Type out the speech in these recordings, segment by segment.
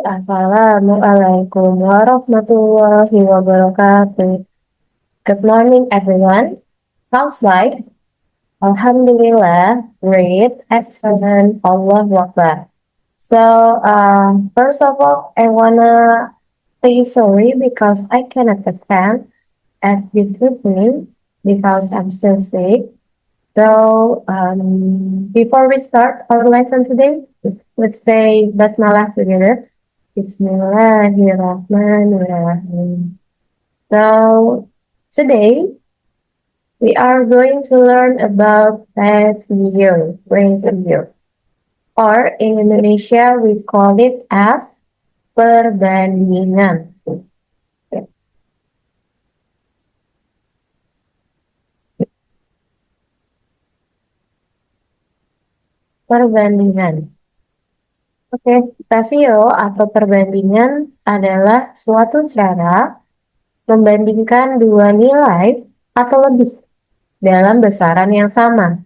Assalamualaikum warahmatullahi wabarakatuh. Good morning, everyone. How's life? Alhamdulillah, great, excellent, Allahu Akbar. First of all, I wanna say sorry because I cannot attend at this evening because I'm still sick. Before we start our lesson today, let's say Basmalah together. Bismillahirrahmanirrahim. So, today we are going to learn about ratio, ratio. Or in Indonesia, we call it as perbandingan. Perbandingan. Oke, rasio atau perbandingan adalah suatu cara membandingkan dua nilai atau lebih dalam besaran yang sama.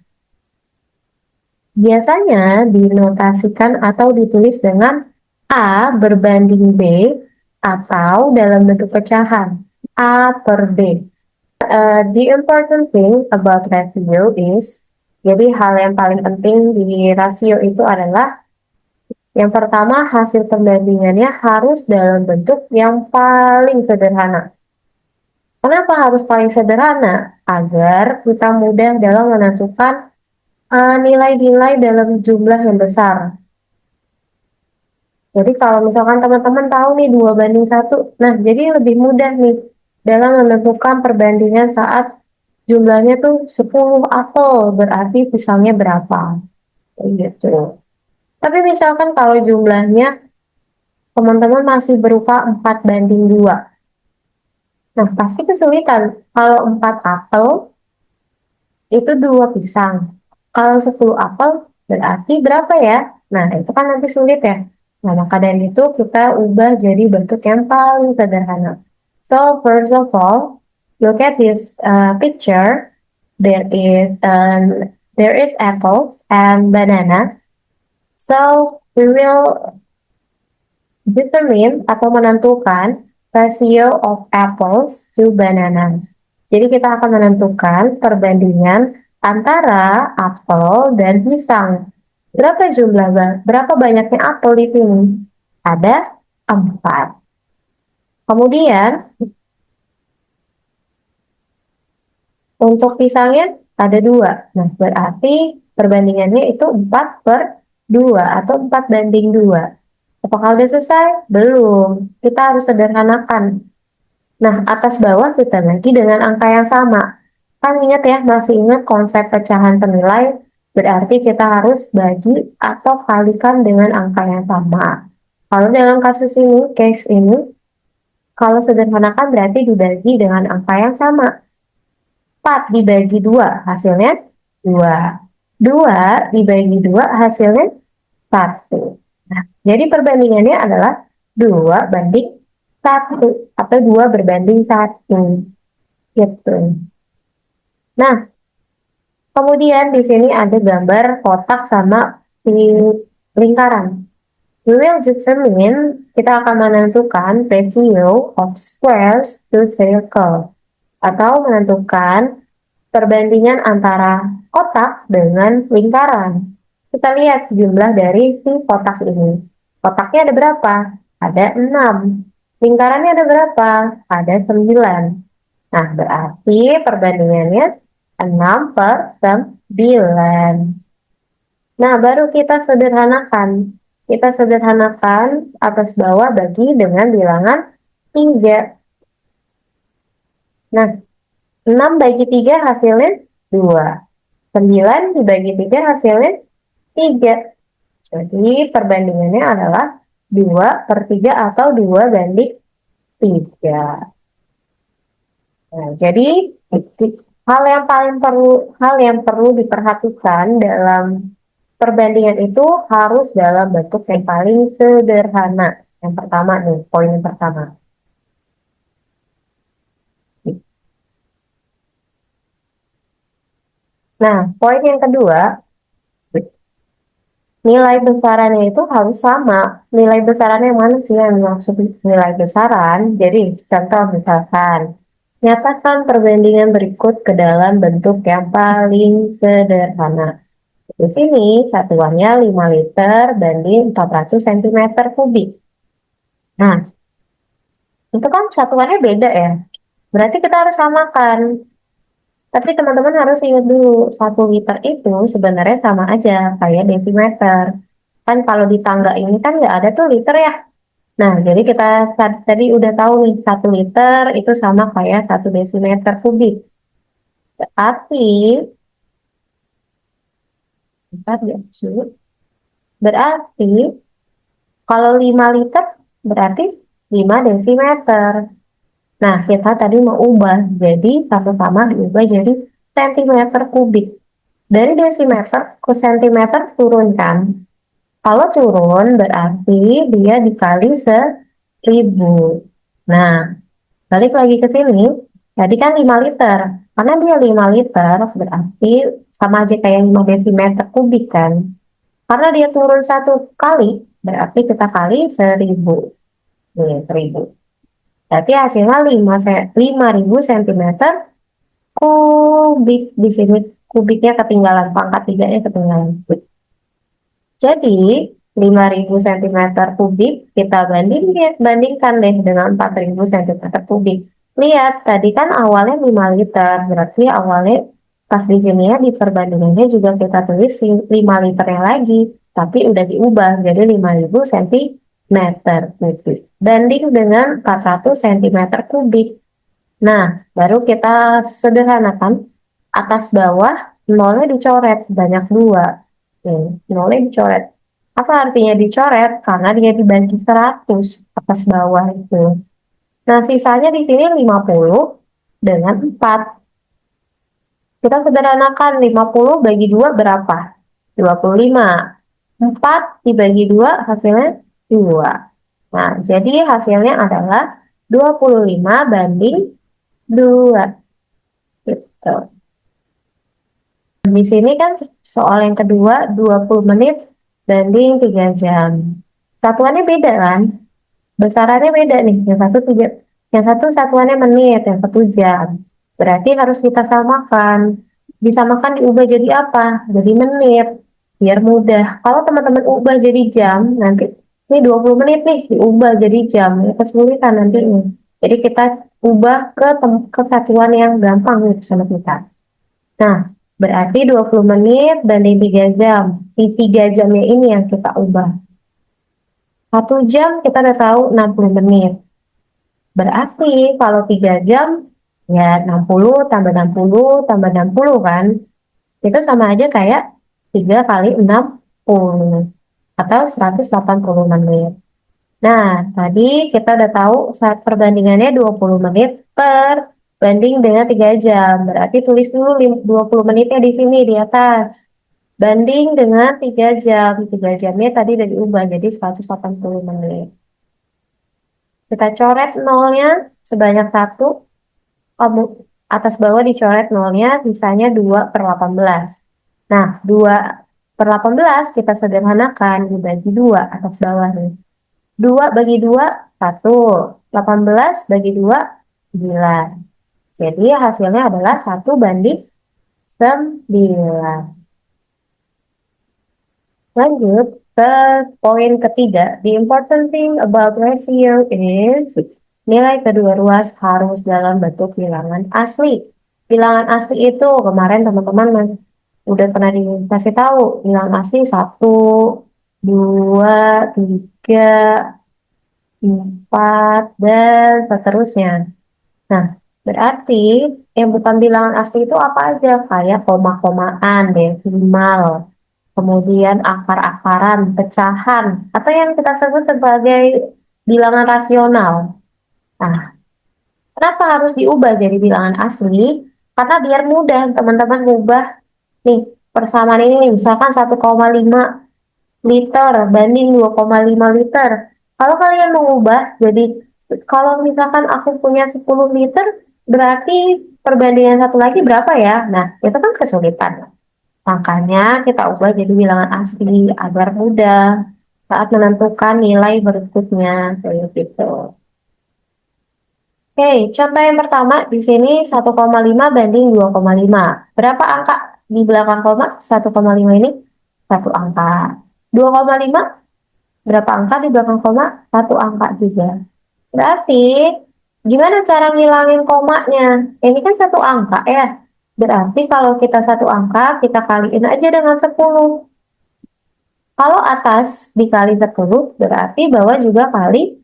Biasanya dinotasikan atau ditulis dengan A berbanding B atau dalam bentuk pecahan A per B. The important thing about ratio is, jadi hal yang paling penting di rasio itu adalah yang pertama hasil perbandingannya harus dalam bentuk yang paling sederhana. Kenapa harus paling sederhana? Agar kita mudah dalam menentukan nilai-nilai dalam jumlah yang besar. Jadi kalau misalkan teman-teman tahu nih 2 banding 1, nah jadi lebih mudah nih dalam menentukan perbandingan saat jumlahnya tuh 10 apel, berarti pisangnya berapa. Gitu. Tapi misalkan kalau jumlahnya teman-teman masih berupa 4 banding 2. Nah, pasti kesulitan. Kalau 4 apel itu 2 pisang. Kalau 10 apel berarti berapa ya? Nah, itu kan nanti sulit ya. Nah, maka dari itu kita ubah jadi bentuk yang paling sederhana. So, first of all, look at this picture. There is apples and banana. So, we will determine atau menentukan ratio of apples to bananas. Jadi kita akan menentukan perbandingan antara apel dan pisang. Berapa banyaknya apel di sini? Ada 4. Kemudian untuk pisangnya ada 2. Nah, berarti perbandingannya itu 4 per 2 atau 4 banding 2. Apakah udah selesai? Belum. Kita harus sederhanakan. Nah, atas bawah kita bagi dengan angka yang sama. Kan ingat ya, masih ingat konsep pecahan penilai, berarti kita harus bagi atau kalikan dengan angka yang sama. Kalau dalam kasus ini, case ini, kalau sederhanakan berarti dibagi dengan angka yang sama. 4 dibagi 2, hasilnya 2. 2 dibagi 2, hasilnya 1. Nah, jadi perbandingannya adalah 2 banding 1 atau 2 berbanding 1. Gitu. Nah, kemudian di sini ada gambar kotak sama lingkaran. We will determine, kita akan menentukan ratio of squares to circle. Atau menentukan perbandingan antara kotak dengan lingkaran. Kita lihat jumlah dari si kotak ini. Kotaknya ada berapa? Ada 6. Lingkarannya ada berapa? Ada 9. Nah, berarti perbandingannya 6 per 9. Nah, baru kita sederhanakan. Kita sederhanakan atas bawah bagi dengan bilangan 3. Nah, 6 bagi 3 hasilnya 2. 9 dibagi 3 hasilnya 3. Jadi perbandingannya adalah 2 per 3 atau 2 banding 3. Nah, jadi hal yang perlu diperhatikan dalam perbandingan itu harus dalam bentuk yang paling sederhana. Yang pertama nih, poin yang pertama. Nah, poin yang kedua, nilai besarannya itu harus sama. Nilai besarannya yang mana sih yang maksud nilai besaran? Jadi, contoh misalkan, nyatakan perbandingan berikut ke dalam bentuk yang paling sederhana. Di sini satuannya 5 liter banding 400 cm kubik. Nah, itu kan satuannya beda ya. Berarti kita harus samakan. Tapi teman-teman harus ingat dulu, 1 liter itu sebenarnya sama aja kayak desimeter. Kan kalau di tangga ini kan nggak ada tuh liter ya. Nah, jadi kita tadi udah tahu nih, 1 liter itu sama kayak 1 desimeter kubik. Berarti, bentar ya, berarti kalau 5 liter berarti 5 desimeter. Nah, kita tadi mau ubah jadi sama-sama diubah jadi sentimeter kubik. Dari desimeter ke sentimeter turunkan. Kalau turun berarti dia dikali 1000. Nah, balik lagi ke sini. Tadi kan 5 liter. Karena dia 5 liter berarti sama aja kayak 5 desimeter kubik kan. Karena dia turun 1 kali berarti kita kali 1000. Nih, 1000. Berarti hasilnya 5.000 cm kubik. Di sini kubiknya ketinggalan, pangkat 3-nya ketinggalan. Jadi 5.000 cm kubik kita bandingkan deh dengan 4.000 cm kubik. Lihat, tadi kan awalnya 5 liter, berarti awalnya pas di sini ya di perbandingannya juga kita tulis 5 liternya lagi, tapi udah diubah jadi 5.000 cm kubik. Banding dengan 400 cm kubik. Nah, baru kita sederhanakan atas bawah nolnya dicoret sebanyak 2. Nolnya dicoret. Apa artinya dicoret? Karena dia dibagi 100 atas bawah itu. Nah, sisanya di sini 50 dengan 4. Kita sederhanakan 50 bagi 2 berapa? 25. 4 dibagi 2 hasilnya 2. Nah, jadi hasilnya adalah 25 banding 2. Gitu. Di sini kan soal yang kedua 20 menit banding 3 jam. Satuannya beda kan? Besarannya beda nih. Yang satu satuannya menit, yang satu jam. Berarti harus kita samakan. Disamakan diubah jadi apa? Jadi menit. Biar mudah. Kalau teman-teman ubah jadi jam, nanti ini 20 menit nih diubah jadi jam. Ya, kesulitan nantinya. Jadi kita ubah ke satuan yang gampang gitu sama kita. Nah, berarti 20 menit banding 3 jam. Si 3 jamnya ini yang kita ubah. 1 jam kita udah tahu 60 menit. Berarti kalau 3 jam, ya 60 tambah 60 tambah 60 kan. Itu sama aja kayak 3 kali 60. Atau 180 menit. Nah, tadi kita udah tahu saat perbandingannya 20 menit per banding dengan 3 jam. Berarti tulis dulu 20 menitnya di sini di atas. Banding dengan 3 jam. 3 jamnya tadi udah diubah jadi 180 menit. Kita coret nolnya sebanyak 1. Atas bawah dicoret nolnya, sisanya 2 per 18. Nah, 2 per 18 kita sederhanakan dibagi 2 atas bawah nih. 2 bagi 2, 1. 18 bagi 2, 9. Jadi hasilnya adalah 1 banding 9. Lanjut ke poin ketiga. The important thing about ratio is nilai kedua ruas harus dalam bentuk bilangan asli. Bilangan asli itu kemarin teman-teman udah pernah dikasih tahu. Bilangan asli 1, 2, 3, 4, dan seterusnya. Nah, berarti yang bukan bilangan asli itu apa aja? Kayak koma-komaan, desimal, kemudian akar-akaran, pecahan, atau yang kita sebut sebagai bilangan rasional. Nah, kenapa harus diubah jadi bilangan asli? Karena biar mudah teman-teman mengubah nih persamaan ini, misalkan 1,5 liter banding 2,5 liter. Kalau kalian mengubah jadi, kalau misalkan aku punya 10 liter, berarti perbandingan satu lagi berapa ya? Nah, itu kan kesulitan. Makanya kita ubah jadi bilangan asli agar mudah saat menentukan nilai berikutnya, kayak gitu. Oke, contoh yang pertama di sini 1,5 banding 2,5. Berapa angka di belakang koma 1,5 ini? Satu angka. 2,5 berapa angka di belakang koma? Satu angka juga. Berarti gimana cara ngilangin komanya? Ini kan satu angka ya. Berarti kalau kita satu angka, kita kaliin aja dengan 10. Kalau atas dikali 10, berarti bawah juga kali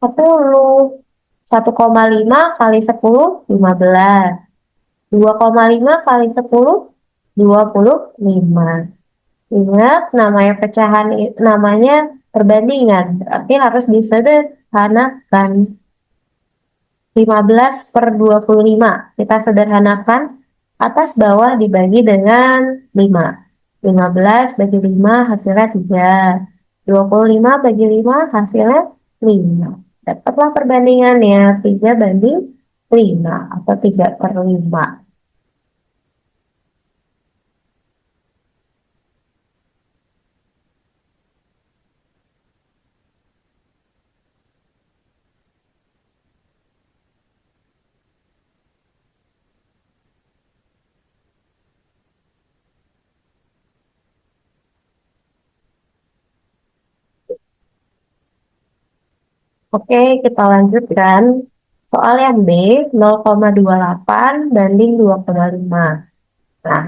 10. 1,5 kali 10, 15. 2,5 kali 10, 25. Ingat, namanya pecahan, namanya perbandingan. Berarti harus disederhanakan. 15 per 25. Kita sederhanakan, atas bawah dibagi dengan 5. 15 bagi 5 hasilnya 3. 25 bagi 5 hasilnya 5. Dapatlah perbandingannya 3 banding 5 atau 3 per 5. Oke, kita lanjutkan. Soal yang B, 0,28 banding 2,5. Nah,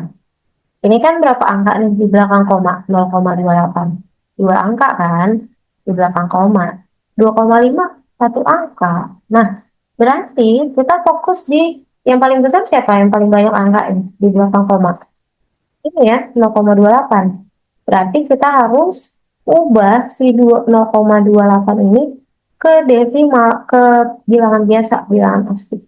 ini kan berapa angka nih di belakang koma? 0,28. Dua angka kan di belakang koma. 2,5 satu angka. Nah, berarti kita fokus di yang paling besar siapa? Yang paling banyak angka ini di belakang koma. Ini ya, 0,28. Berarti kita harus ubah si 0,28 ini ke desimal, ke bilangan biasa, bilangan asli.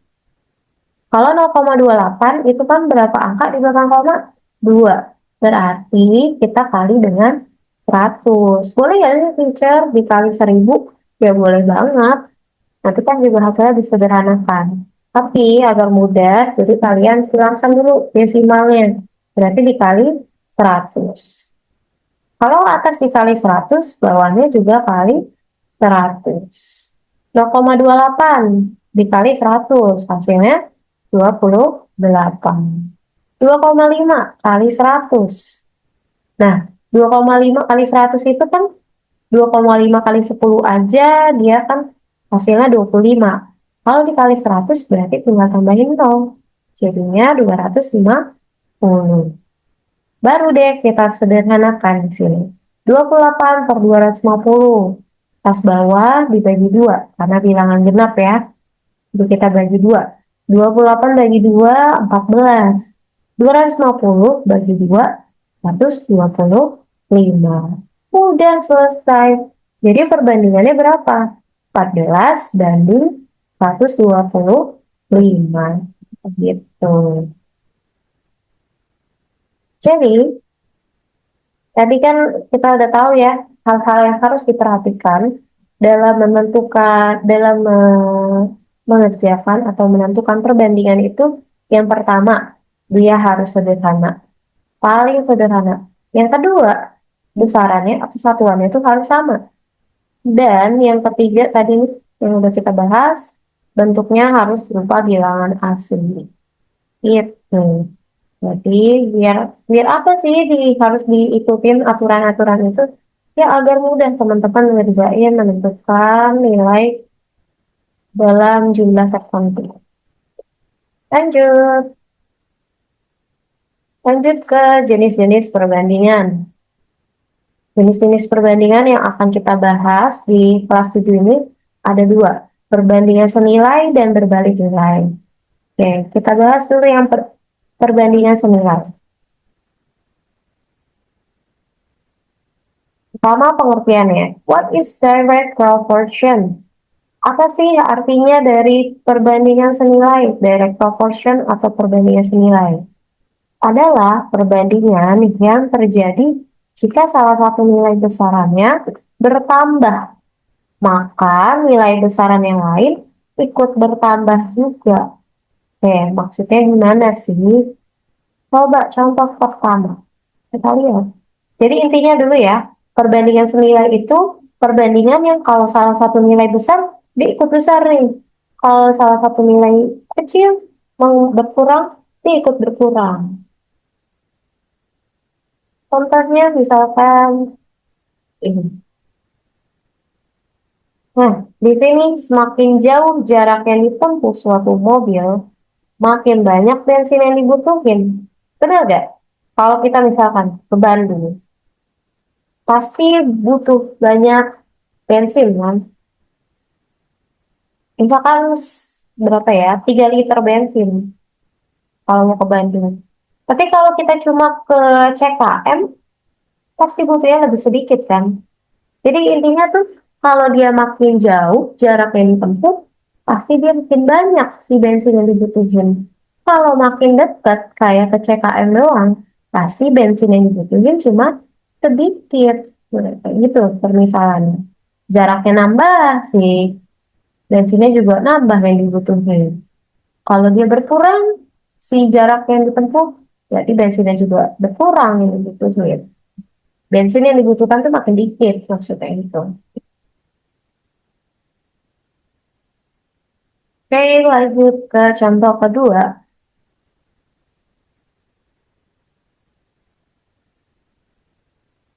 Kalau 0,28 itu kan berapa angka di belakang koma? 2. Berarti kita kali dengan 100. Boleh ya sih teacher dikali 1000? Ya boleh banget. Nanti kan juga hasilnya disederhanakan. Tapi agar mudah, jadi kalian hilangkan dulu desimalnya. Berarti dikali 100. Kalau atas dikali 100, bawahnya juga kali 100. 0,28 dikali 100, hasilnya 28. 2,5 kali 100. Nah, 2,5 kali 100 itu kan 2,5 kali 10 aja, dia kan hasilnya 25. Kalau dikali 100 berarti tinggal tambahin 0. Jadinya 250. Baru deh kita sederhanakan di sini. 28 per 250. Pas bawah dibagi 2, karena bilangan genap ya. Jadi kita bagi 2. 28 bagi 2, 14. 250 bagi 2, 125. Udah selesai. Jadi perbandingannya berapa? 14 banding 125. Gitu. Jadi, tadi kan kita udah tahu ya, hal-hal yang harus diperhatikan dalam menentukan, dalam mengerjakan atau menentukan perbandingan itu. Yang pertama, dia harus sederhana, paling sederhana. Yang kedua, besarannya atau satuannya itu harus sama. Dan yang ketiga tadi yang udah kita bahas, bentuknya harus berupa bilangan asli. Itu. Jadi biar biar apa sih harus diikutin aturan-aturan itu? Ya agar mudah teman-teman ngerjain menentukan nilai dalam jumlah tertentu. Lanjut, lanjut ke jenis-jenis perbandingan. Jenis-jenis perbandingan yang akan kita bahas di kelas 7 ini ada dua, perbandingan senilai dan berbalik nilai. Oke, kita bahas dulu yang perbandingan senilai. Pertama pengertiannya, what is direct proportion? Apa sih artinya dari perbandingan senilai, direct proportion atau perbandingan senilai? Adalah perbandingan yang terjadi jika salah satu nilai besarannya bertambah, maka nilai besaran yang lain ikut bertambah juga. Maksudnya gimana sih? Coba contoh pertama. Kita lihat. Jadi intinya dulu ya, perbandingan senilai itu perbandingan yang kalau salah satu nilai besar, dia ikut besar nih. Kalau salah satu nilai kecil mau berkurang, dia ikut berkurang. Contohnya misalkan ini. Nah, di sini semakin jauh jarak yang ditempuh suatu mobil, makin banyak bensin yang dibutuhin. Benar nggak? Kalau kita misalkan ke Bandung, pasti butuh banyak bensin kan? Misalkan berapa ya? 3 liter bensin kalau mau ke Bandung. Tapi kalau kita cuma ke CKM, pasti butuhnya lebih sedikit kan? Jadi intinya tuh kalau dia makin jauh jarak yang ditempuh, pasti dia makin banyak si bensin yang dibutuhin. Kalau makin dekat kayak ke CKM doang, pasti bensin yang dibutuhin cuma sedikit. Nah, kayak gitu permisalannya. Jaraknya nambah sih, bensinnya juga nambah yang dibutuhin. Kalau dia berkurang, si jarak yang ditempuh, berarti bensinnya juga berkurang yang dibutuhin. Bensin yang dibutuhkan tuh makin dikit, maksudnya itu. Oke, lanjut ke contoh kedua.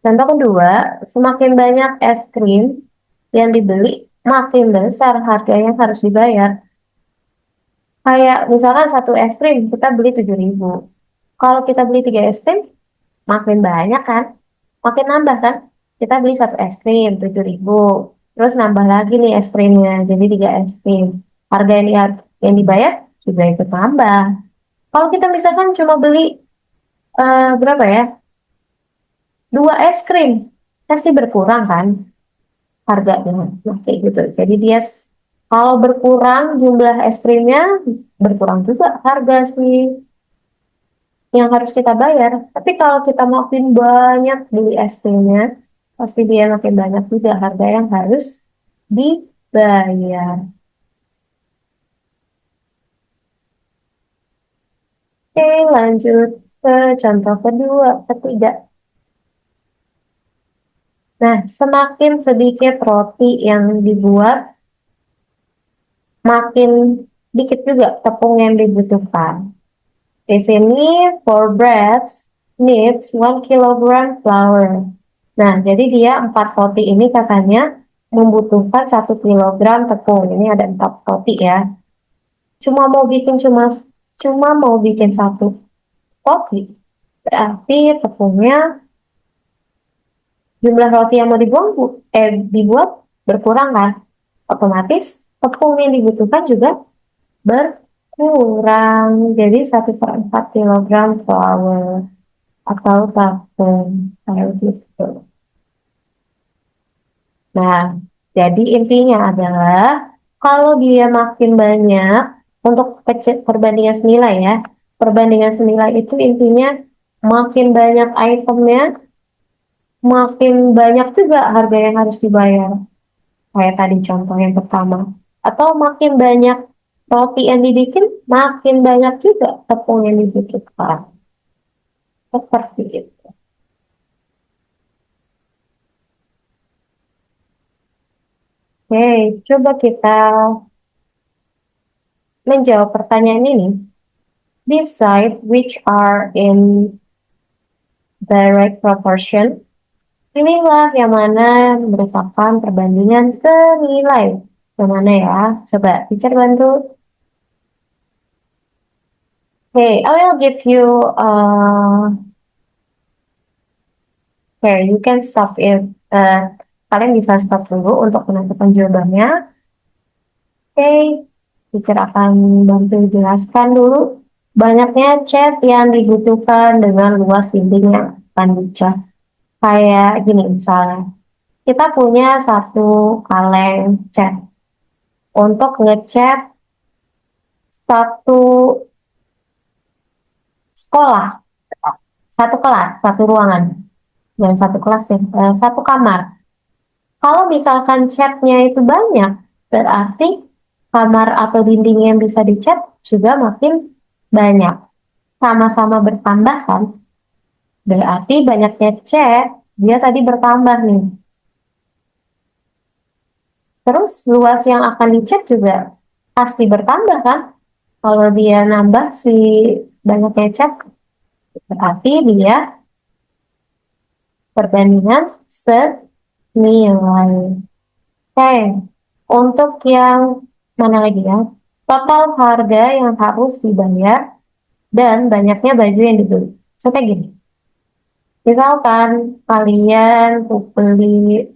Contoh kedua, semakin banyak es krim yang dibeli, makin besar harga yang harus dibayar. Kayak misalkan satu es krim kita beli 7.000. Kalau kita beli 3 es krim, makin banyak kan? Makin nambah kan? Kita beli satu es krim 7.000. Terus nambah lagi nih es krimnya, jadi 3 es krim. Harga yang dibayar juga ikut nambah. Kalau kita misalkan cuma beli berapa ya? 2 es krim, pasti berkurang kan harganya. Nah, kayak gitu. Jadi dia kalau berkurang jumlah es krimnya, berkurang juga harga sih yang harus kita bayar. Tapi kalau kita makin banyak beli es krimnya, pasti dia makin banyak juga harga yang harus dibayar. Oke, lanjut ke contoh kedua, ketiga. Nah, semakin sedikit roti yang dibuat, makin dikit juga tepung yang dibutuhkan. Di sini, for bread needs 1 kilogram flour. Nah, jadi dia 4 roti ini katanya membutuhkan 1 kilogram tepung. Ini ada 4 roti ya. Cuma mau bikin satu roti, berarti tepungnya jumlah roti yang mau dibuat berkurang kan? Otomatis tepung yang dibutuhkan juga berkurang. Jadi 1/4 kilogram flour atau tepung kayak gitu. Nah, jadi intinya adalah kalau dia makin banyak untuk perbandingan senilai ya, perbandingan senilai itu intinya makin banyak itemnya, makin banyak juga harga yang harus dibayar. Kayak tadi contoh yang pertama. Atau makin banyak roti yang dibikin, makin banyak juga tepung yang dibutuhkan. Seperti itu. Oke, coba kita menjawab pertanyaan ini. Decide which are in direct proportion. Pilihlah yang mana merupakan perbandingan senilai. Yang mana ya? Coba teacher bantu. Okay, I will give you okay, you can stop it. Kalian bisa stop dulu untuk menentukan jawabannya. Oke, okay, teacher akan bantu jelaskan dulu. Banyaknya cat yang dibutuhkan dengan luas dinding yang akan dicat. Kayak gini misalnya, kita punya satu kaleng cat untuk ngecat satu sekolah, satu kelas, satu ruangan, yang satu kelas deh, satu kamar. Kalau misalkan catnya itu banyak, berarti kamar atau dinding yang bisa dicat juga makin banyak. Sama-sama bertambah kan? Berarti banyaknya C, dia tadi bertambah nih. Terus luas yang akan dicek juga pasti bertambah kan? Kalau dia nambah si banyaknya cek, berarti dia perbandingan senilai. Oke, untuk yang mana lagi ya? Total harga yang harus dibayar dan banyaknya baju yang dibeli. So, kayak gini. Misalkan kalian beli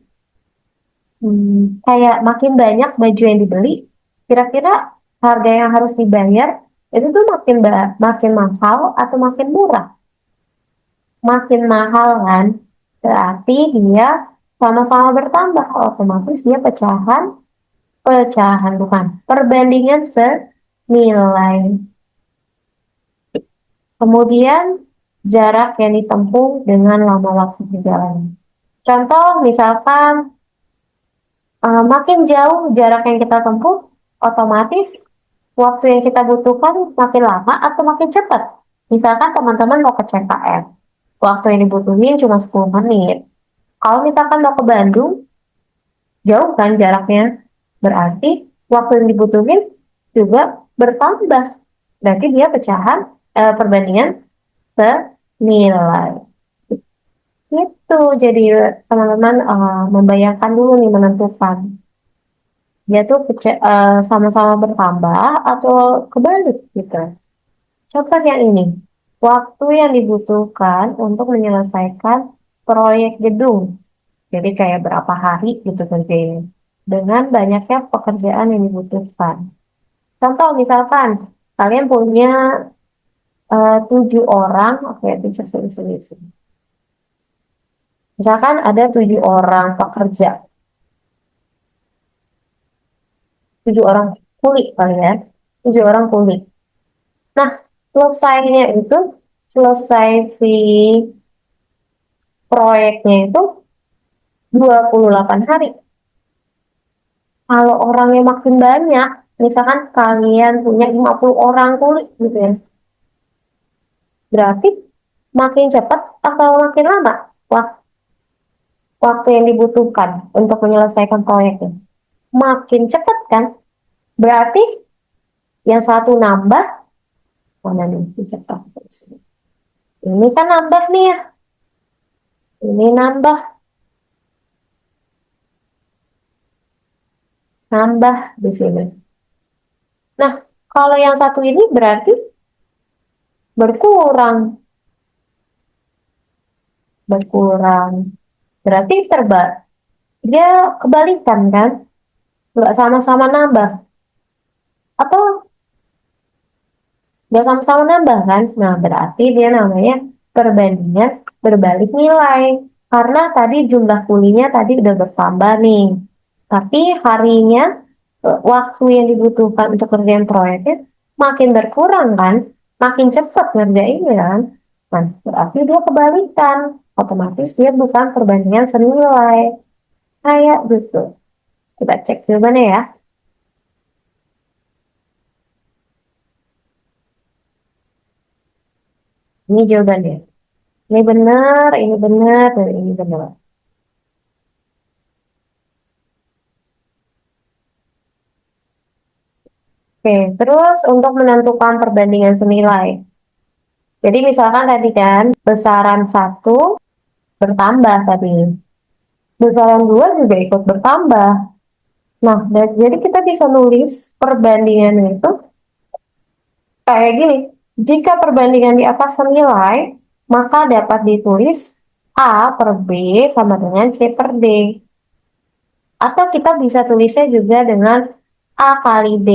kayak makin banyak baju yang dibeli, kira-kira harga yang harus dibayar itu tuh makin mahal atau makin murah? Makin mahal kan? Berarti dia sama-sama bertambah, otomatis dia pecahan bukan, perbandingan senilai. Kemudian jarak yang ditempuh dengan lama waktu perjalanan. Contoh misalkan makin jauh jarak yang kita tempuh, otomatis waktu yang kita butuhkan makin lama atau makin cepat. Misalkan teman-teman mau ke CKM, waktu yang dibutuhin cuma 10 menit. Kalau misalkan mau ke Bandung, jauh kan jaraknya, berarti waktu yang dibutuhin juga bertambah. Berarti dia perbandingan senilai. Itu jadi teman-teman membayangkan dulu nih menentukan dia tuh sama-sama bertambah atau kebalik gitu. Contoh yang ini, waktu yang dibutuhkan untuk menyelesaikan proyek gedung. Jadi kayak berapa hari gitu kerjanya. Dengan banyaknya pekerjaan yang dibutuhkan. Contoh misalkan kalian punya 7 orang, oke, bisa sini. Misalkan ada 7 orang pekerja, 7 orang kuli kalian, 7 orang kuli. Nah, selesainya itu, selesai si proyeknya itu 28 hari. Kalau orangnya makin banyak, misalkan kalian punya 50 orang kuli gitu ya, berarti makin cepat atau makin lama waktu yang dibutuhkan untuk menyelesaikan proyeknya? Makin cepat kan? Berarti yang satu nambah, mana nih? Cepat. Ini kan nambah nih ya. Ini nambah di sini. Nah, kalau yang satu ini berarti berkurang. Berkurang. Berarti dia kebalikan kan? Nggak sama-sama nambah. Atau nggak sama-sama nambah kan? Nah, berarti dia namanya perbandingan berbalik nilai. Karena tadi jumlah kulinya tadi udah bertambah nih. Tapi harinya, waktu yang dibutuhkan untuk kerjaan proyeknya makin berkurang kan? Makin cepat ngerjainnya kan? Nah, berarti dia kebalikan. Otomatis dia bukan perbandingan senilai. Kayak gitu. Kita cek jawabannya ya. Ini jawabannya. Ini benar, dan ini benar. Oke, terus untuk menentukan perbandingan senilai. Jadi misalkan tadi kan, besaran 1 bertambah tadi. Besaran 2 juga ikut bertambah. Nah, jadi kita bisa nulis perbandingannya itu kayak gini. Jika perbandingan di atas senilai, maka dapat ditulis A per B sama dengan C per D. Atau kita bisa tulisnya juga dengan A kali D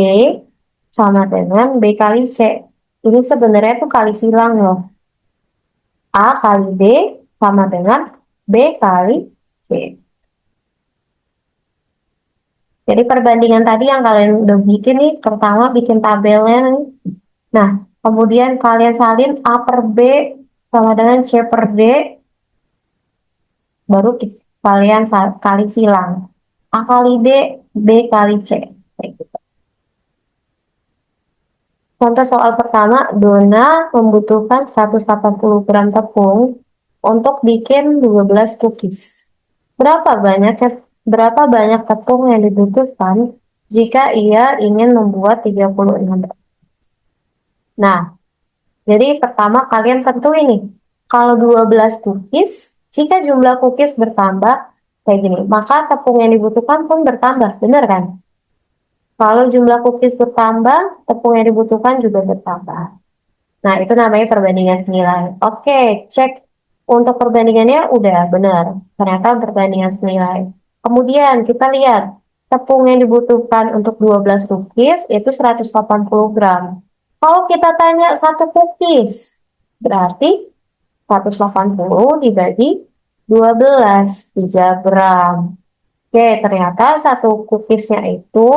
sama dengan B kali C. Ini sebenarnya tuh kali silang loh. A kali D sama dengan B kali C. Jadi perbandingan tadi yang kalian udah bikin nih, pertama bikin tabelnya nih. Nah, kemudian kalian salin A per B sama dengan C per D, baru kalian kali silang. A kali D, B kali C. Gitu. Contoh soal pertama, Dona membutuhkan 180 gram tepung untuk bikin 12 cookies. Berapa banyak tepung yang dibutuhkan jika ia ingin membuat 36? Nah, jadi pertama kalian tentuin nih, kalau 12 cookies, jika jumlah cookies bertambah kayak gini, maka tepung yang dibutuhkan pun bertambah, benar kan? Kalau jumlah cookies bertambah, tepung yang dibutuhkan juga bertambah. Nah, itu namanya perbandingan senilai. Oke, cek untuk perbandingannya udah benar. Ternyata perbandingan senilai. Kemudian kita lihat tepung yang dibutuhkan untuk 12 cookies itu 180 gram. Kalau kita tanya satu cookies, berarti 180 dibagi 12, 3 gram. Oke, ternyata satu cookiesnya itu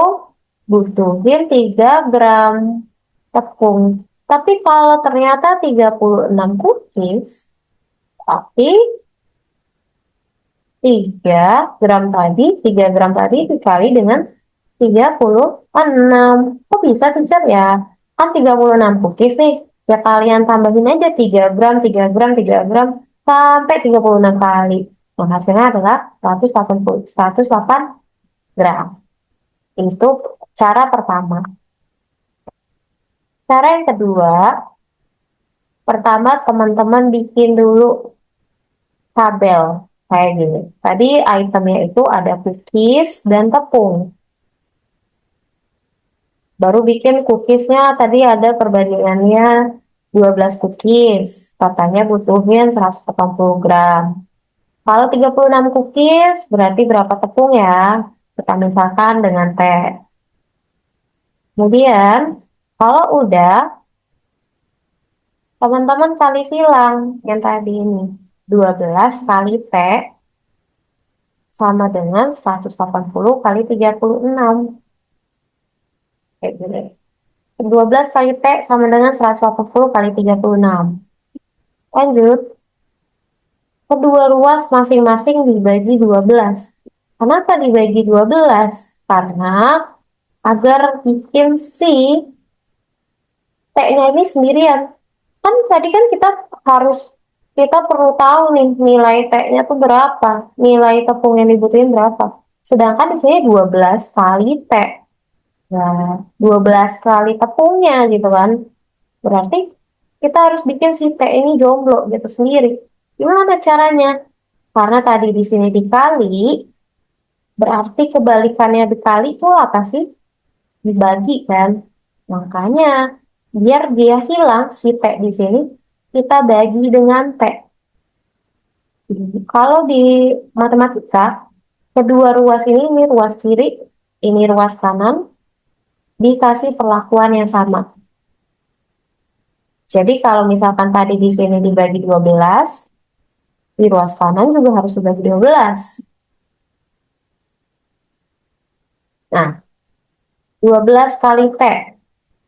butuhin 3 gram tepung. Tapi kalau ternyata 36 cookies, tapi 3 gram tadi dikali dengan 36. Kok bisa teacher ya? Kan 36 cookies nih. Ya kalian tambahin aja 3 gram, 3 gram, 3 gram, sampai 36 kali. Nah, hasilnya adalah 108 gram. Itu cara pertama. Cara yang kedua, pertama teman-teman bikin dulu tabel kayak gini. Tadi itemnya itu ada cookies dan tepung. Baru bikin cookiesnya tadi ada perbandingannya 12 cookies. Katanya butuhin 180 gram. Kalau 36 cookies berarti berapa tepung ya? Kita misalkan dengan T. Kemudian kalau udah, teman-teman kali silang yang tadi ini. 12 kali T sama dengan 180 kali 36. Kayak gini. 12 kali T sama dengan 180 kali 36. Lanjut, kedua ruas masing-masing dibagi 12. Kenapa dibagi 12? Karena agar bikin si T-nya ini sendirian. Kan tadi kan kita perlu tahu nih nilai T-nya tuh berapa, nilai tepung yang dibutuhin berapa. Sedangkan di sini 12 kali T. Nah, 12 kali tepungnya gitu kan. Berarti kita harus bikin si T ini jomblo gitu sendiri. Gimana caranya? Karena tadi di sini dikali, berarti kebalikannya dikali itu apa sih? Dibagi kan. Makanya biar dia hilang si T di sini, kita bagi dengan T. Kalau di matematika, kedua ruas ini ruas kiri, ini ruas kanan, dikasih perlakuan yang sama. Jadi kalau misalkan tadi di sini dibagi 12, di ruas kanan juga harus dibagi 12. Nah, 12 kali T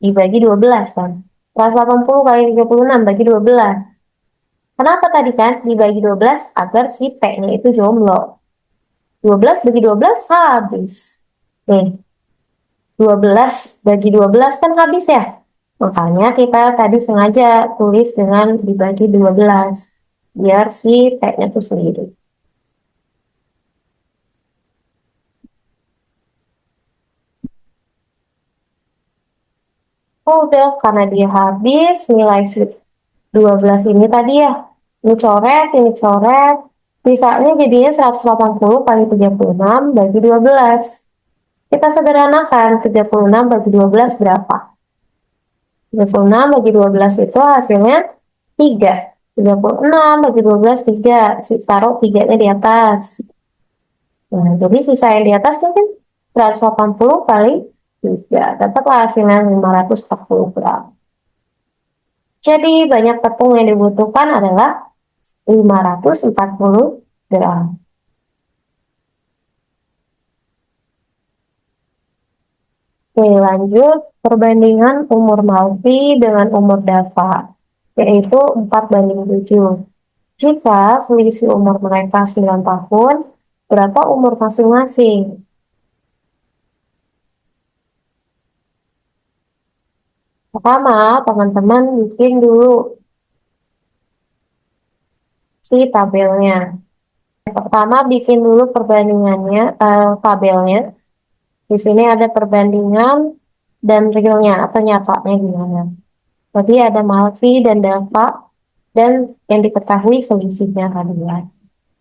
dibagi 12 kan. 180 kali 36 bagi 12. Kenapa tadi kan dibagi 12? Agar si T-nya itu jomblo. 12 bagi 12 habis. Nih, 12 bagi 12 kan habis ya. Makanya kita tadi sengaja tulis dengan dibagi 12. Biar si T-nya itu sendiri. Oh, udah, karena dia habis, nilai 12 ini tadi ya. Ini coret. Sisanya jadinya 180 kali 36 bagi 12. Kita sederhanakan, 36 bagi 12 berapa? 36 bagi 12 itu hasilnya 3. 36 bagi 12, 3. Taruh 3-nya di atas. Nah, jadi sisa yang di atas ini kan 180 kali 3. Dapatlah hasilnya 540 gram. Jadi banyak tepung yang dibutuhkan adalah 540 gram. Oke, lanjut perbandingan umur Malvi dengan umur Dava, yaitu 4:7. Jika selisih umur mereka 9 tahun, berapa umur masing-masing? Pertama, teman-teman bikin dulu si tabelnya. Pertama bikin dulu perbandingannya, tabelnya. Di sini ada perbandingan dan realnya atau nyatanya gimana. Jadi ada Malvi dan Dava dan yang diketahui selisihnya tadi ya.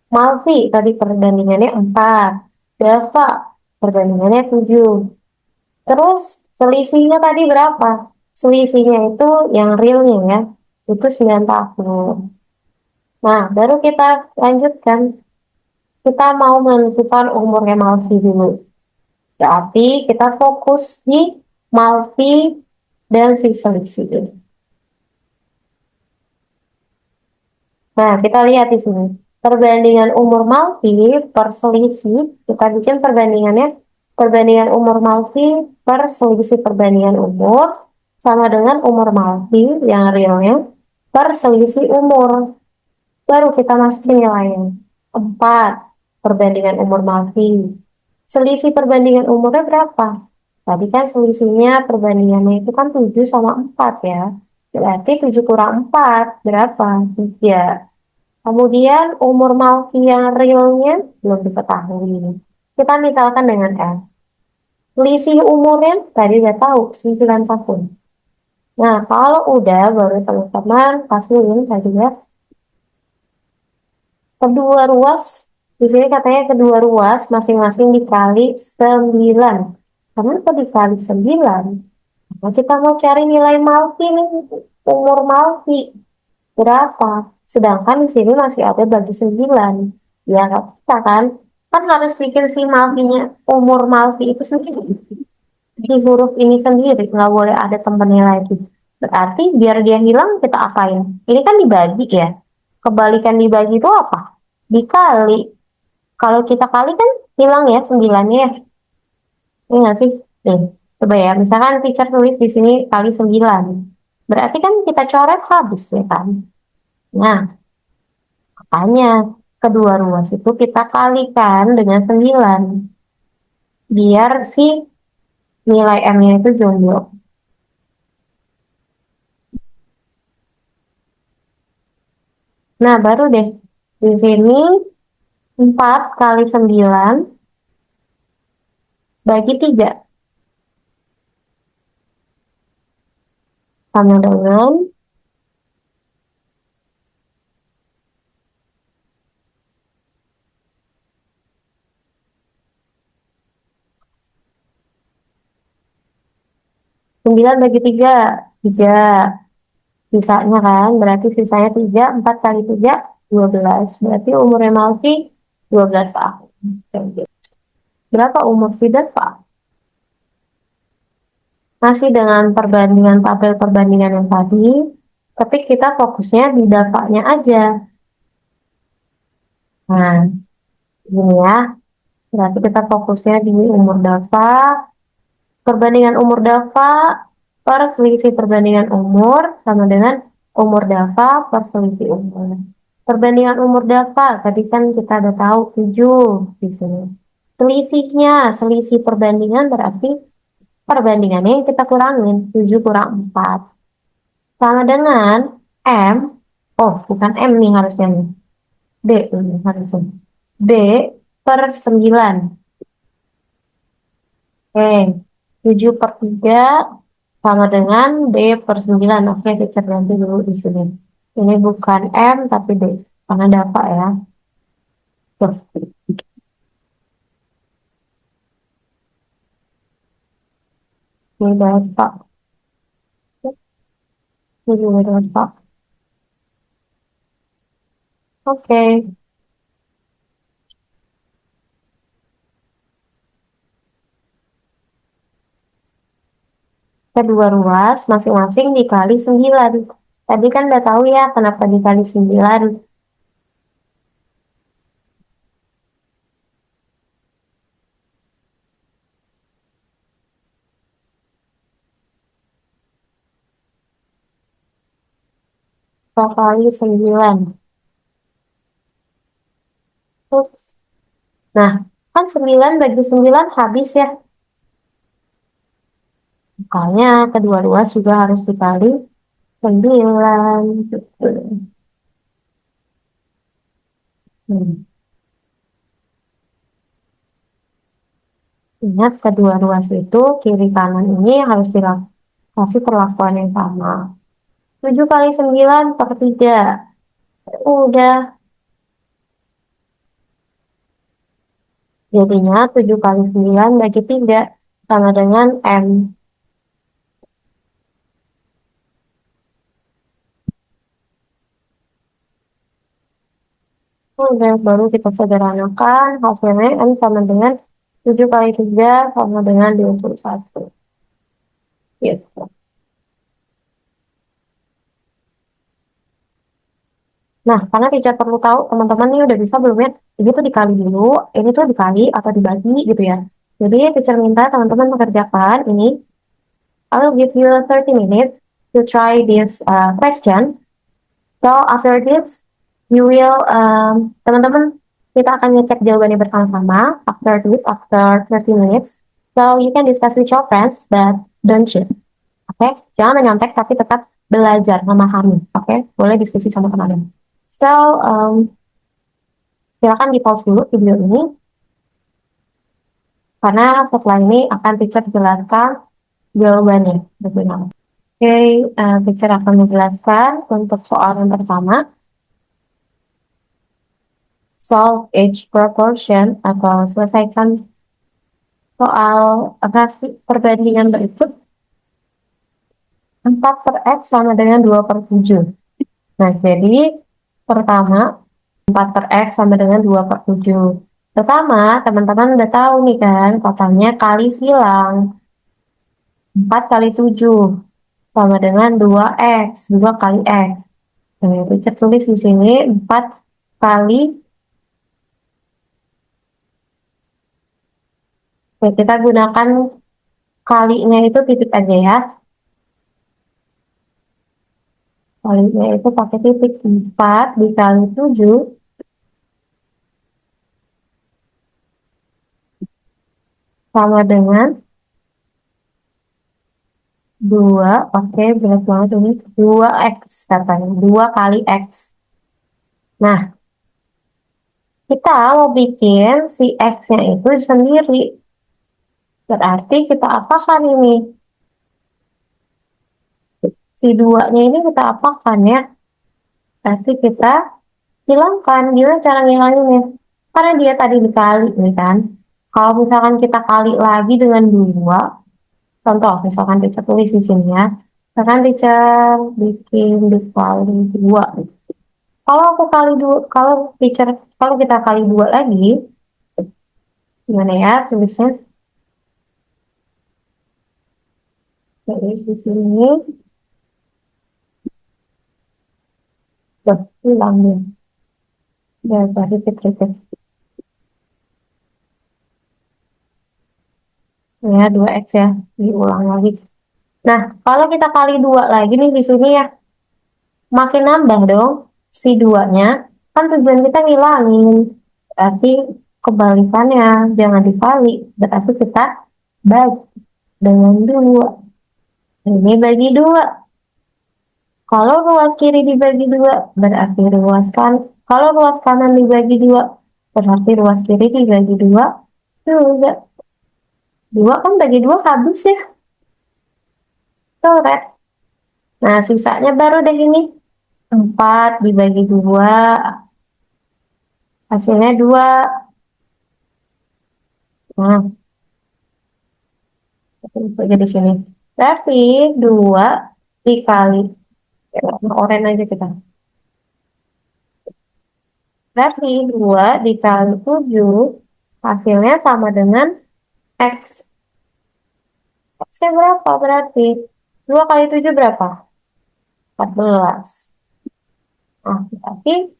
Malvi tadi perbandingannya 4, Dava perbandingannya 7. Terus selisihnya tadi berapa? Selisihnya itu yang realnya ya, itu 9 tahun. Nah, baru kita lanjutkan. Kita mau menentukan umurnya Malvi dulu. Berarti kita fokus di Malvi dan si selisih. Nah, kita lihat di sini. Perbandingan umur Malvi per selisih, kita bikin perbandingannya. Perbandingan umur Malvi per selisih perbandingan umur sama dengan umur Malvi yang realnya per selisih umur. Baru kita masukin nilainya. 4 perbandingan umur Malvi. Selisih perbandingan umurnya berapa? Tadi kan selisihnya perbandingannya itu kan 7 sama 4 ya. Berarti 7 kurang 4 berapa? 3. Kemudian umur Malvi yang realnya belum diketahui. Kita misalkan dengan F. Selisih umurnya tadi udah tahu 9 tahun. Nah, kalau udah baru teman-teman kasihin tadi ya. Kedua ruas, di sini katanya kedua ruas masing-masing dikali 9. Kenapa dikali 9? Nah, kita mau cari nilai Malvi nih, umur Malvi berapa? Sedangkan di sini masih ada bagi 9. Ya, nggak bisa kan? Kan harus bikin si Malvinya, umur Malvi itu sendiri. Di huruf ini sendiri, nggak boleh ada temennya lagi. Berarti biar dia hilang kita apain? Ini kan dibagi ya. Kebalikan dibagi itu apa? Dikali. Kalau kita kali kan hilang ya 9-nya ya. Ini nggak sih? Nih, coba ya. Misalkan teacher tulis di sini kali 9. Berarti kan kita coret habis ya kan? Nah, makanya kedua ruas itu kita kalikan dengan 9. Biar si nilai M-nya itu jomblo. Nah, baru deh. Di sini 4 kali 9 bagi 3. Sama dengan 9 bagi 3. 3. Sisanya kan, berarti sisanya 3. 4 kali 3, 12. Berarti umurnya Malvi 12 tahun. Berapa umur Siddhartha? Masih dengan perbandingan tabel perbandingan yang tadi, tapi kita fokusnya di Dava-nya aja. Nah, ini ya. Berarti kita fokusnya di umur Dava, perbandingan umur Dava per selisih perbandingan umur sama dengan umur Dava per selisih umur. Perbandingan umur Dava, tadi kan kita udah tahu 7 di sini. Selisihnya, selisih perbandingan berarti perbandingannya yang kita kurangin, 7 kurang 4. Sama dengan M, oh bukan M nih harusnya nih. D ini harusnya. D per 9. Oke, 7 per 3 sama dengan D per 9. Oke, kita ganti dulu di sini. Ini bukan M tapi D, karena dapat ya. Tuh, ini dapat. Ini juga dapat. Oke, kedua ruas masing-masing dikali 9. Tadi kan udah tahu ya kenapa dikali 9. Kali 9. Nah, kan 9 bagi 9 habis ya. Makanya kedua ruas juga harus dikali 9. Gitu. Hmm. Ingat kedua ruas itu kiri kanan ini harus dikasih perlakuan yang sama. 7 kali 9 per 3. Udah, jadinya 7 kali 9 bagi 3 sama dengan M. Udah, baru kita sederhanakan hasilnya M sama dengan 7 kali 3 sama dengan 21. Gitu. Nah, karena teacher perlu tahu teman-teman nih udah bisa belum ya? Ini tuh dikali dulu, ini tuh dikali atau dibagi gitu ya. Jadi teacher minta teman-teman mengerjakan ini. I will give you 30 minutes to try this question. So after this, you will teman-teman kita akan ngecek jawabannya bersama-sama. After 30 minutes, so you can discuss with your friends, but don't cheat. Oke, okay? Jangan menyontek tapi tetap belajar memahami. Oke, okay? Boleh diskusi sama teman-teman. So silakan di pause dulu video ini karena setelah ini akan teacher jelaskan jawabannya. Oke, teacher akan menjelaskan untuk soal yang pertama. Solve each proportion atau selesaikan soal rasio perbandingan berikut 4 per X sama dengan 2 per 7. Nah, jadi pertama 4 per X sama dengan 2 per 7. Pertama, teman-teman udah tahu nih kan, katanya kali silang. 4 kali 7 sama dengan 2X. 2 kali X. Nah, Richard tulis di sini 4 kali. Oke, kita gunakan kalinya itu titik aja ya. Kalinya itu pakai titik 4 dikali 7 sama dengan 2. Oke, jelas banget ini 2X katanya. 2 kali X. Nah, kita mau bikin si X-nya itu sendiri. Berarti kita apakan ini? Si 2-nya ini kita apakan ya? Berarti kita hilangkan. Gimana cara ngilanginnya? Karena dia tadi dikali nih kan. Kalau misalkan kita kali lagi dengan 2, contoh misalkan teacher tulis di sini ya. Misalkan teacher bikin dikali 2. Kalau aku kali 2, kalau kita kali 2 lagi, gimana ya tulisnya? Jadi di sini, hilang dia. Ya, tadi repeat. Ya, 2X ya, diulang lagi. Nah, kalau kita kali 2 lagi nih di sini ya, makin nambah dong si 2-nya. Kan tujuan kita ngilangin. Berarti kebalikannya, jangan dikali. Berarti kita bagi dengan 2. Ini bagi 2. Kalau ruas kiri dibagi 2, berarti kalau ruas kanan dibagi 2, berarti ruas kiri dibagi 2 juga. 2 kan bagi 2 habis ya. Coret. Nah, sisanya baru deh ini. 4 dibagi 2, hasilnya 2. Nah, tulis aja di sini. Berarti 2 dikali, ya, oren aja kita. Berarti 2 dikali 7, hasilnya sama dengan X. X-nya berapa berarti? 2 kali 7 berapa? 14. Nah, berarti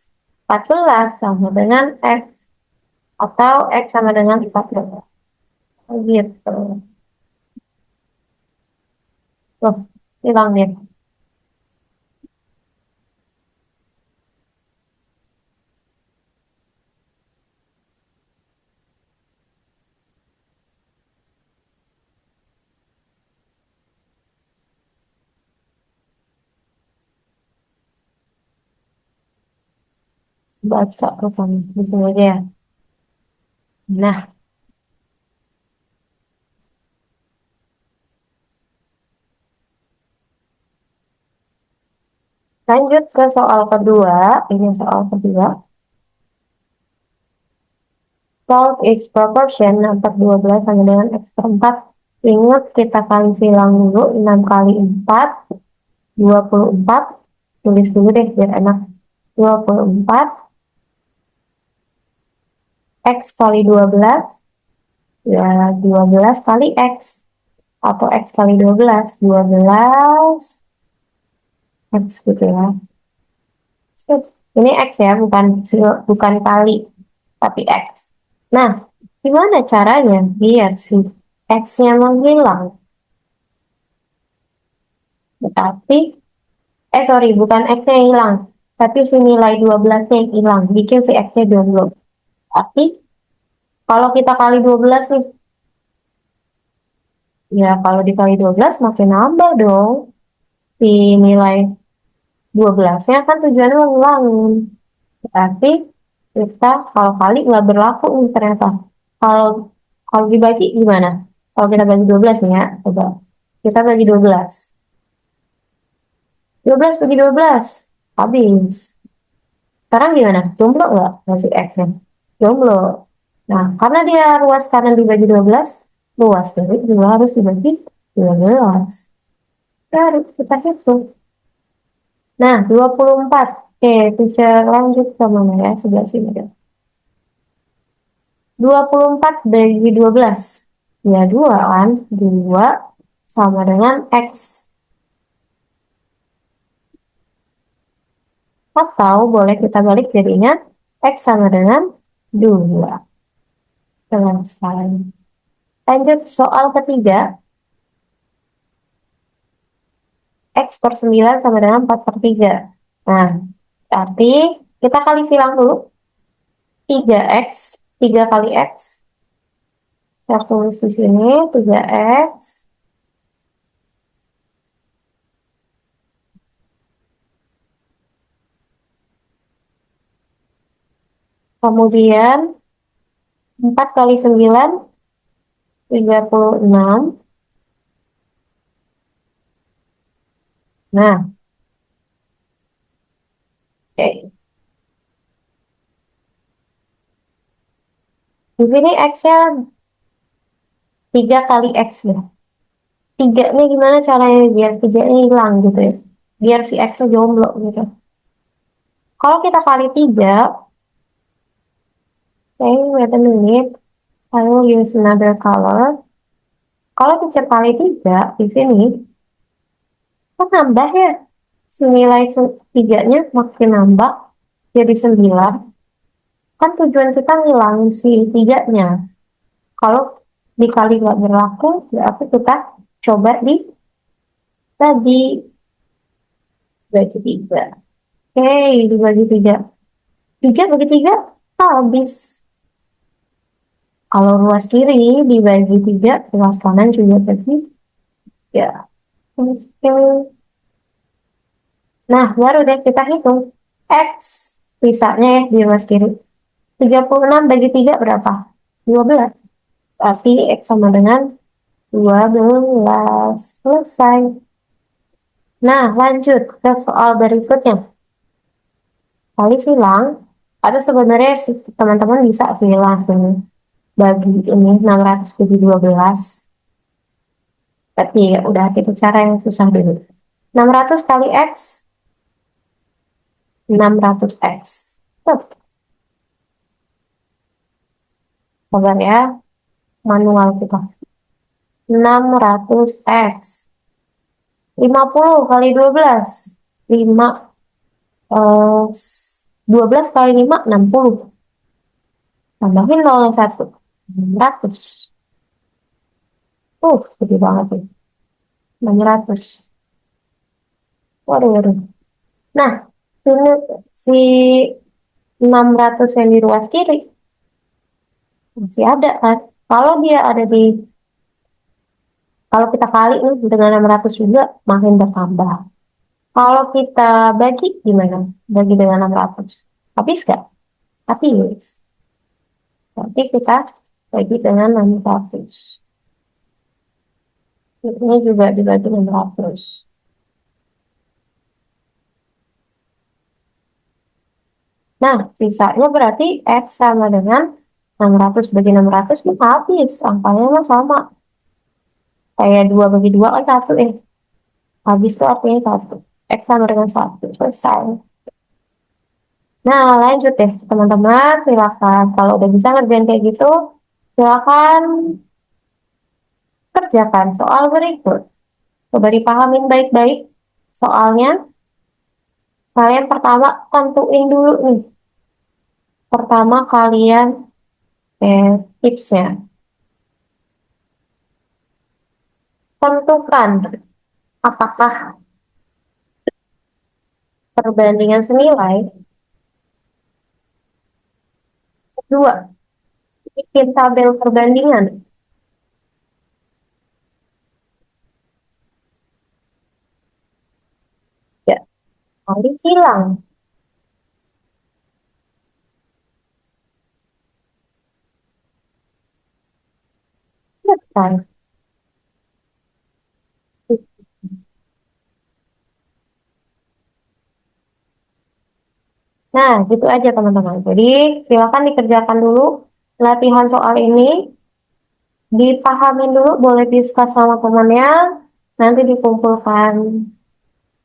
14 sama dengan X. Atau X sama dengan 14. Gitu. Loh, hilang deh. baca rupanya. Di sini aja ya. Nah, lanjut ke soal kedua. Ini soal kedua. Solve is proportion 4/12 sama dengan X per 4. Ingat kita kali silang dulu. 6 kali 4, 24. Tulis dulu deh biar enak. 24 X kali 12. Ya, 12 kali X. Atau X kali 12. 12 X gitu ya. Ini X ya, bukan kali, tapi X. Nah, gimana caranya biar si X-nya menghilang? Berarti, sorry, bukan X-nya yang hilang, tapi si nilai 12-nya yang hilang, bikin si X-nya jomblo. Tapi, kalau kita kali 12 nih, ya kalau dikali 12 makin nambah dong. Si nilai 12-nya kan tujuannya mengulangi. Berarti kita kalau kali nggak berlaku nih ternyata. Kalau kalau dibagi gimana? Kalau kita bagi 12 nih ya, coba. Kita bagi 12. 12 bagi 12. Habis. Sekarang gimana? Jomblo nggak masih X-nya? Jomblo. Nah, karena dia ruas kanan dibagi 12, luas kiri juga harus dibagi 12. Ya, kita hitung. Nah, 24. Oke, bisa lanjut ke mana ya? Sebelah sini deh. 24 bagi 12. Ya, 2 kan? 2 sama dengan X. Atau boleh kita balik jadinya X sama dengan 2. Selesai. Lanjut soal ketiga. X per 9 sama dengan 4 per 3. Nah, berarti kita kali silang dulu. 3X, 3 kali X. Saya tulis di sini 3X. Kemudian 4 kali 9, 36. Nah, oke. Di sini X-nya 3 kali X ya. 3 nih gimana caranya biar 3-nya hilang gitu ya. Biar si X-nya jomblo gitu. Kalau kita kali 3, okay, wait a minute. I will use another color. Kalau kita kali 3 di sini, kan nambah ya. Senilai 3-nya makin nambah jadi 9. Kan tujuan kita ngilangin si 3-nya. Kalau dikali nggak berlaku, berarti kita coba di tadi bagi 3. Oke, dibagi 3. 3 bagi 3 habis. Kalau ruas kiri dibagi 3, ruas kanan juga bagi ya. Oke. Nah, baru deh kita hitung. X sisanya ya di ruas kiri. 36 bagi 3 berapa? 12. Berarti X sama dengan 12. Selesai. Nah, lanjut ke soal berikutnya. Kali silang, atau sebenarnya teman-teman bisa sih langsung bagi ini 600 bagi 12. Tapi ya udah kita cara yang susah dulu. 600 kali X, 600X. Coba ya, manual kita. 600X. 50 kali 12. 5. 12 kali 5, 60. Tambahin 01. 600. Gede banget nih. 600. Waduh, waduh. Nah, ini si 600 yang di ruas kiri masih ada kan. Kalau dia ada di, kalau kita kali nih dengan 600 juga makin bertambah. Kalau kita bagi gimana? Bagi dengan 600. Habis nggak? habis. Nanti kita bagi dengan 600. Ini juga dibagi 600. Nah, sisanya berarti X sama dengan 600 bagi 600 itu habis. Angkanya mah sama. Kayak 2 bagi 2 kan 1 eh. Habis itu artinya 1. X sama dengan 1. Selesai. Nah, lanjut deh teman-teman. Silakan. Kalau udah bisa ngerjain kayak gitu, silakan kerjakan soal berikut. Coba dipahamin baik-baik soalnya. Kalian pertama tentuin dulu nih. Pertama kalian tipsnya. Tentukan apakah perbandingan senilai. Kedua, bikin tabel perbandingan. Ya, kali silang. Kan? Nah, gitu aja teman-teman. Jadi, silakan dikerjakan dulu latihan soal ini. Dipahamin dulu, boleh diskus sama temannya. Nanti dikumpulkan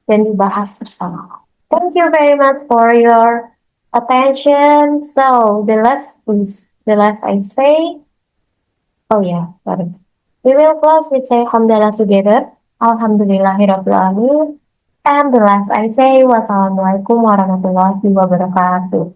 dan dibahas bersama. Thank you very much for your attention. So, the last I say, oh yeah, sorry. We will close with say hamdalah together. Alhamdulillahirrahmanirrahim. And the last I say, wassalamualaikum warahmatullahi wabarakatuh.